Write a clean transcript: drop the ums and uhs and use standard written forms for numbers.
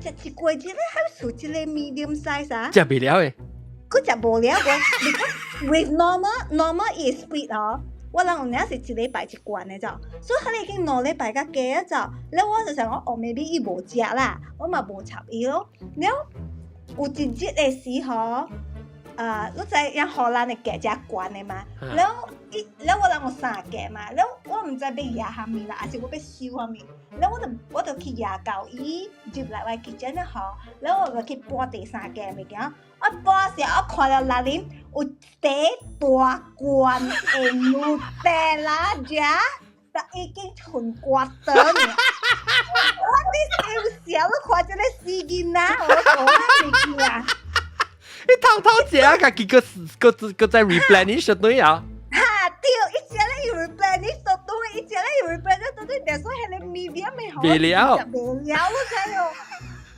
食一過一個還屬一個 medium size 啊，食袂了誒。佢食無了個。With normal is sweet 哦，我人有領是一禮拜一罐的咋，所以佢已經兩禮拜甲加啊咋。然後我就想講，哦 ，maybe 伊無食啦，我嘛無插伊咯。然後有一日的時候。你知影荷蘭的價只罐的嘛？然後我人有三個嘛，然後我唔知要野蝦米啦，還是我要收蝦米，然後我就去野到伊入來我 kitchen 的號，然後我就去搬第三個物件，我搬時我看到內面有大罐的Nutella 醬，就已經全刮斷了。我啲小我看這個死囡仔，我講乜物件？你偷偷食啊，家己個再 replenish 對啊。哈，對，伊食咧又 replenish 到對，伊食咧又 replenish 到對，但係所以係你medium嘅好，袂了，袂了，你知無？